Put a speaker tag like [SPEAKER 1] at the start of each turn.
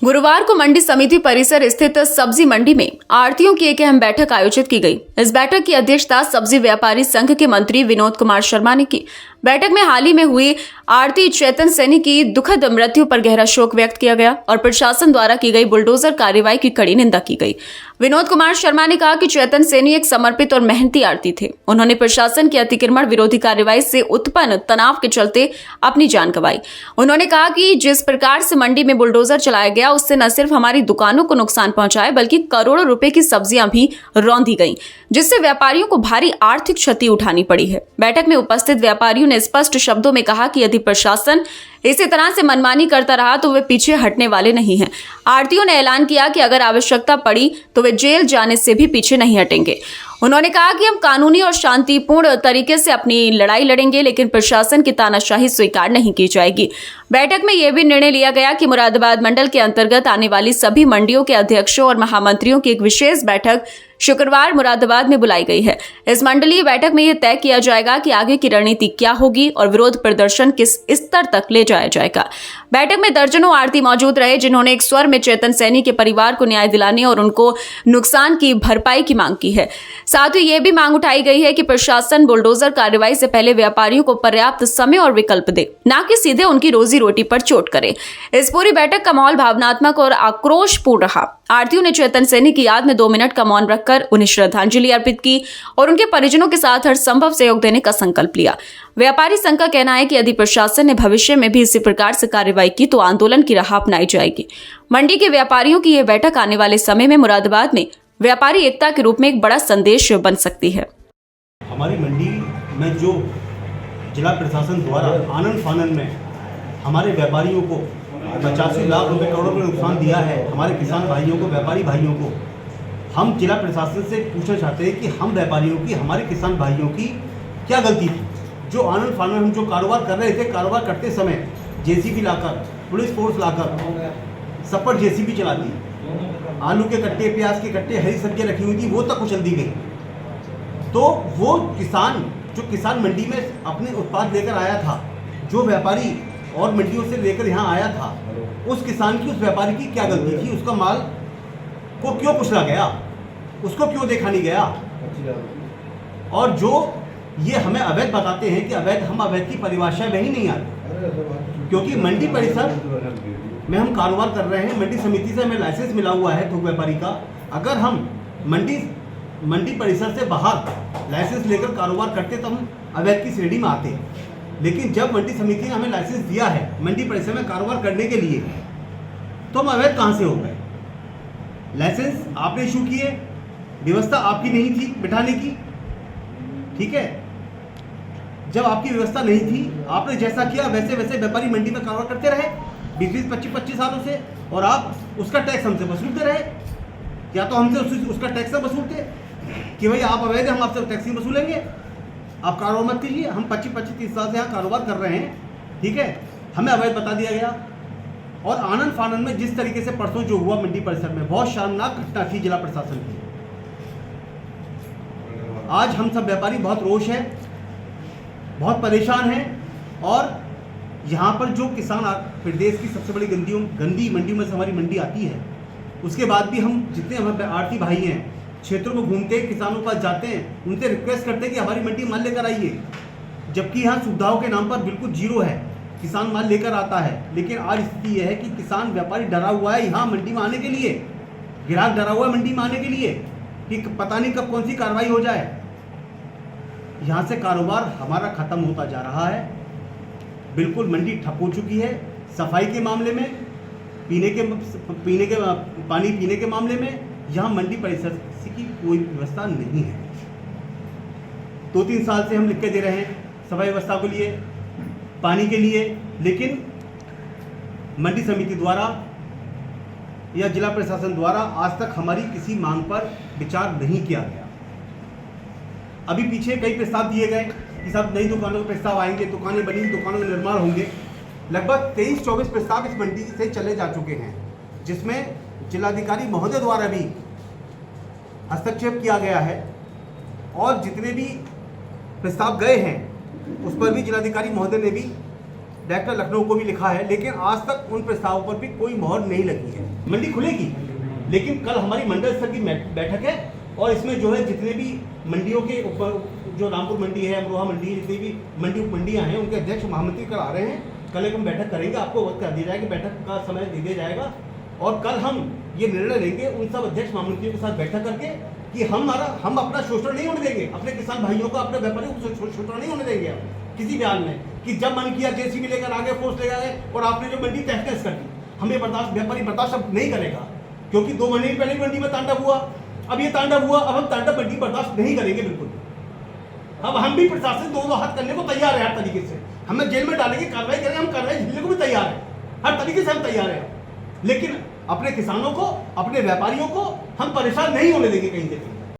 [SPEAKER 1] गुरुवार को मंडी समिति परिसर स्थित सब्जी मंडी में आढ़तियों की एक अहम बैठक आयोजित की गई। इस बैठक की अध्यक्षता सब्जी व्यापारी संघ के मंत्री विनोद कुमार शर्मा ने की। बैठक में हाल ही में हुई आढ़ती चेतन सैनी की दुखद मृत्यु पर गहरा शोक व्यक्त किया गया और प्रशासन द्वारा की गई बुलडोजर कार्रवाई की कड़ी निंदा की गई। विनोद कुमार शर्मा ने कहा कि चेतन सैनी एक समर्पित और मेहनती आढ़ती थे। उन्होंने प्रशासन की अतिक्रमण विरोधी कार्रवाई से उत्पन्न तनाव के चलते अपनी जान गंवाई। उन्होंने कहा कि जिस प्रकार से मंडी में बुलडोजर चलाया गया उससे न सिर्फ हमारी दुकानों को नुकसान पहुंचाए बल्कि करोड़ों रुपए की सब्जियां भी रौंदी गईं, जिससे व्यापारियों को भारी आर्थिक क्षति उठानी पड़ी है। बैठक में उपस्थित व्यापारियों ने स्पष्ट शब्दों में कहा कि यदि प्रशासन इसी तरह से मनमानी करता रहा तो वे पीछे हटने वाले नहीं हैं। आढ़तियों ने ऐलान किया कि अगर आवश्यकता पड़ी तो वे जेल जाने से भी पीछे नहीं हटेंगे। उन्होंने कहा कि हम कानूनी और शांतिपूर्ण तरीके से अपनी लड़ाई लड़ेंगे, लेकिन प्रशासन की तानाशाही स्वीकार नहीं की जाएगी। बैठक में यह भी निर्णय लिया गया कि मुरादाबाद मंडल के अंतर्गत आने वाली सभी मंडियों के अध्यक्षों और महामंत्रियों की एक विशेष बैठक शुक्रवार मुरादाबाद में बुलाई गई है। इस मंडलीय बैठक में यह तय किया जाएगा कि आगे की रणनीति क्या होगी और विरोध प्रदर्शन किस स्तर तक ले जाया जाएगा। बैठक में दर्जनों आढ़ती मौजूद रहे, जिन्होंने एक स्वर में चेतन सैनी के परिवार को न्याय दिलाने और उनको नुकसान की भरपाई की मांग की है। साथ ही यह भी मांग उठाई गई है कि प्रशासन बुलडोजर कार्रवाई से पहले व्यापारियों को पर्याप्त समय और विकल्प दे, न कि सीधे उनकी रोजी रोटी पर चोट करे। इस पूरी बैठक का माहौल भावनात्मक और आक्रोशपूर्ण रहा। आढ़तियों ने चेतन सैनी की याद में 2 मिनट का मौन रखकर उन्हें श्रद्धांजलि अर्पित की और उनके परिजनों के साथ हर संभव सहयोग देने का संकल्प लिया। व्यापारी संघ का कहना है कि यदि प्रशासन ने भविष्य में भी इसी प्रकार से कार्रवाई की तो आंदोलन की राह अपनाई जाएगी। मंडी के व्यापारियों की यह बैठक आने वाले समय में मुरादाबाद में व्यापारी एकता के रूप में एक बड़ा संदेश बन सकती है।
[SPEAKER 2] हमारी मंडी में जो जिला प्रशासन द्वारा आनन फानन में हमारे व्यापारियों को 85 लाख रुपए करोड़ों में नुकसान दिया है, हमारे किसान भाइयों को, व्यापारी भाइयों को, हम जिला प्रशासन से पूछना चाहते हैं कि हम व्यापारियों की, हमारे किसान भाइयों की क्या गलती थी। जो आनन फानन हम जो कारोबार कर रहे थे, कारोबार करते समय जेसीबी लाकर, पुलिस फोर्स लाकर सपर जेसीबी चला दी, आलू के कट्टे, प्याज के कट्टे, हरी सब्जियाँ रखी हुई थी वो तक कुचल दी गई। तो वो किसान जो किसान मंडी में अपने उत्पाद लेकर आया था, जो व्यापारी और मंडियों से लेकर यहाँ आया था, उस किसान की, उस व्यापारी की क्या गलती थी? उसका माल को क्यों कुचला गया? उसको क्यों देखा नहीं गया? और जो ये हमें अवैध बताते हैं कि अवैध, हम अवैध की परिभाषा में ही नहीं आते, क्योंकि मंडी परिसर में हम कारोबार कर रहे हैं। मंडी समिति से हमें लाइसेंस मिला हुआ है थोक व्यापारी का। अगर हम मंडी परिसर से बाहर लाइसेंस लेकर कारोबार करते तो हम अवैध की श्रेणी में आते, लेकिन जब मंडी समिति ने हमें लाइसेंस दिया है मंडी परिसर में कारोबार करने के लिए, तो हम अवैध कहाँ से हो गए? लाइसेंस आपने इशू किए, व्यवस्था आपकी नहीं थी बिठाने की, ठीक है। जब आपकी व्यवस्था नहीं थी, आपने जैसा किया वैसे वैसे व्यापारी मंडी में कारोबार करते रहे 20-20, 25-25 सालों से, और आप उसका टैक्स हमसे वसूलते रहे। या तो हमसे उसका टैक्स वसूलते कि भाई आप अवैध, हम आपसे टैक्स नहीं वसूलेंगे, आप कारोबार मत कीजिए। हम 25-25-30 साल से यहाँ कारोबार कर रहे हैं, ठीक है। हमें अवैध बता दिया गया। और आनन फानन में जिस तरीके से परसों जो हुआ मंडी परिसर में, बहुत शर्मनाक घटना थी जिला प्रशासन की। आज हम सब व्यापारी बहुत रोष है, बहुत परेशान हैं। और यहाँ पर जो किसान प्रदेश की सबसे बड़ी गंदी मंडियों में से हमारी मंडी आती है, उसके बाद भी हम जितने हमारे आढ़ती भाई हैं क्षेत्रों में घूमते, किसानों के पास जाते हैं, उनसे रिक्वेस्ट करते हैं कि हमारी मंडी माल लेकर आइए, जबकि यहाँ सुविधाओं के नाम पर बिल्कुल जीरो है। किसान माल लेकर आता है, लेकिन आज स्थिति यह है कि किसान व्यापारी डरा हुआ है यहाँ मंडी में आने के लिए, ग्राहक डरा हुआ है मंडी में आने के लिए कि पता नहीं कब कौन सी कार्रवाई हो जाए। यहाँ से कारोबार हमारा खत्म होता जा रहा है, बिल्कुल मंडी ठप हो चुकी है। सफाई के मामले में, पानी पीने के मामले में यहाँ मंडी परिसर की कोई व्यवस्था नहीं है। 2-3 साल से हम लिख के दे रहे हैं सफाई व्यवस्था के लिए, पानी के लिए, लेकिन मंडी समिति द्वारा या जिला प्रशासन द्वारा आज तक हमारी किसी मांग पर विचार नहीं किया गया। अभी पीछे कई प्रस्ताव दिए गए कि सब नई दुकानों के प्रस्ताव आएंगे, दुकानें बनी, दुकानों के निर्माण होंगे। लगभग 23-24 प्रस्ताव इस मंडी से चले जा चुके हैं, जिसमें जिलाधिकारी महोदय द्वारा भी हस्तक्षेप किया गया है, और जितने भी प्रस्ताव गए हैं उस पर भी जिलाधिकारी महोदय ने भी डायरेक्टर लखनऊ को भी लिखा है, लेकिन आज तक उन प्रस्तावों पर भी कोई मोहर नहीं लगी है। मंडी खुलेगी, लेकिन कल हमारी मंडल स्तर की बैठक है और इसमें जो है जितने भी मंडियों के ऊपर, जो रामपुर मंडी है, अमरोहा मंडी है, जितनी भी मंडियां हैं, उनके अध्यक्ष महामंत्री कल आ रहे हैं। कल एक हम बैठक करेंगे, आपको वक्त कर दिया जाएगा, बैठक का समय दे दिया जाएगा और कल हम ये निर्णय लेंगे उन सब अध्यक्ष महामंत्रियों के साथ बैठक करके कि हम अपना शोषण नहीं होने देंगे, अपने किसान भाइयों को, अपने व्यापारियों को शोषण नहीं होने देंगे किसी भी हाल में, कि जब मन किया जेसीबी लेकर आगे, फोर्स लेकर आए और आपने जो मंडी तहस कर दी, हमें व्यापारी बर्दाश्त अब नहीं करेगा, क्योंकि 2 महीने पहले मंडी में तांडव हुआ, अब ये तांडव हुआ, अब हम तांडव मंडी बर्दाश्त नहीं करेंगे बिल्कुल। अब हम भी प्रशासन दोनों हाथ करने को तैयार है, हर तरीके से हमें जेल में डालेंगे, कार्रवाई करेंगे, हम कार्रवाई झेलने को भी तैयार है, हर तरीके से हम तैयार हैं, लेकिन अपने किसानों को, अपने व्यापारियों को हम परेशान नहीं होने देंगे कहीं से।